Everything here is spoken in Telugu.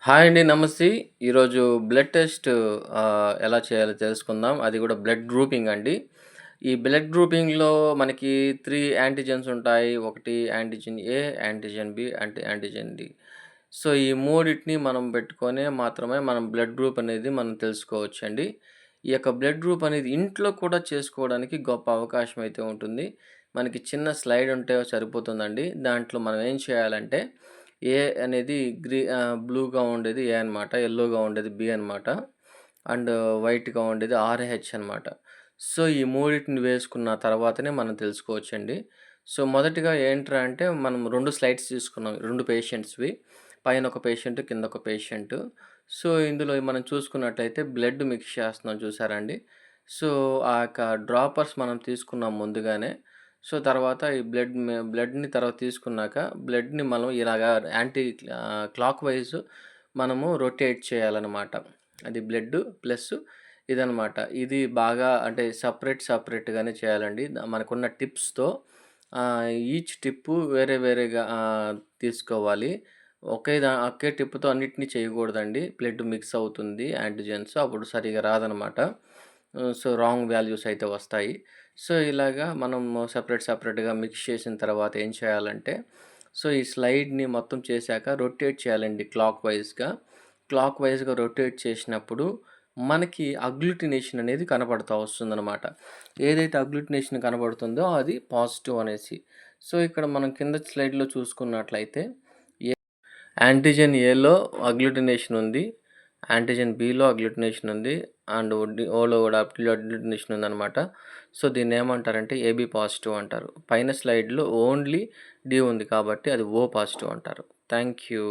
హాయ్ అండి. నమస్తే. ఈరోజు బ్లడ్ టెస్ట్ ఎలా చేయాలో తెలుసుకుందాం. అది కూడా బ్లడ్ గ్రూపింగ్ అండి. ఈ బ్లడ్ గ్రూపింగ్‌లో మనకి 3 యాంటిజెన్స్ ఉంటాయి. ఒకటి antigen A, antigen B, antigen D. So, ఈ మూడిటిని మనం పెట్టుకొనే మాత్రమే మనం బ్లడ్ గ్రూప్ అనేది మనం తెలుసుకోవచ్చండి. ఈ యొక్క బ్లడ్ గ్రూప్ అనేది ఇంట్లో కూడా చేసుకోవడానికి గొప్ప అవకాశం అయితే ఉంటుంది. మనకి చిన్న స్లైడ్ ఉంటే సరిపోతుందండి. దాంట్లో మనం ఏం చేయాలంటే ఏ అనేది బ్లూగా ఉండేది ఏ అనమాట. యెల్లోగా ఉండేది బి అనమాట. అండ్ వైట్‌గా ఉండేది ఆర్‌హెచ్ అనమాట. సో, ఈ మూడిటిని వేసుకున్న తర్వాతనే మనం తెలుసుకోవచ్చండి. సో, మొదటిగా ఏంట్రా అంటే మనం 2 స్లైడ్స్ తీసుకున్నాం. 2 పేషెంట్స్‌వి. పైన ఒక పేషెంట్, కింద ఒక పేషెంట్. సో, ఇందులో మనం చూసుకున్నట్టయితే బ్లడ్ మిక్స్ చేస్తున్నాం చూసారా అండి. సో, ఆ యొక్క డ్రాపర్స్ మనం తీసుకున్నాం ముందుగానే. సో, తర్వాత ఈ బ్లడ్‌ని తర్వాత తీసుకున్నాక బ్లడ్‌ని మనం ఇలాగా క్లాక్ వైస్ మనము రొటేట్ చేయాలనమాట. అది బ్లడ్ ప్లస్ ఇదనమాట. ఇది బాగా అంటే సెపరేట్‌గానే చేయాలండి. మనకున్న టిప్స్‌తో ఈచ్ టిప్పు వేరే వేరేగా తీసుకోవాలి. ఒకే టిప్‌తో అన్నిటిని చేయకూడదండి. బ్లడ్ మిక్స్ అవుతుంది యాంటిజెన్స్ అప్పుడు సరిగ్గా రాదనమాట. సో, రాంగ్ వాల్యూస్ అయితే వస్తాయి. సో, ఇలాగా మనం సెపరేట్‌గా మిక్స్ చేసిన తర్వాత ఏం చేయాలంటే, సో, ఈ స్లైడ్‌ని మొత్తం చేశాక రొటేట్ చేయాలండి క్లాక్ వైస్‌గా రొటేట్ చేసినప్పుడు మనకి అగ్గ్లూటినేషన్ అనేది కనపడతా వస్తుందనమాట. ఏదైతే అగ్గ్లూటినేషన్ కనబడుతుందో అది పాజిటివ్ అనేసి. సో, ఇక్కడ మనం కింద స్లైడ్‌లో చూసుకున్నట్లయితే యాంటిజెన్ ఏలో అగ్గ్లూటినేషన్ ఉంది. యాంటిజెన్ బిలో అగ్గ్లూటినేషన్ ఉంది. అండ్ ఓలో కూడా అగ్గ్లూటినేషన్ ఉందనమాట. సో, దీన్నేమంటారంటే ఏబీ పాజిటివ్ అంటారు. పైన స్లైడ్‌లో ఓన్లీ డి ఉంది కాబట్టి అది ఓ పాజిటివ్ అంటారు. Thank you.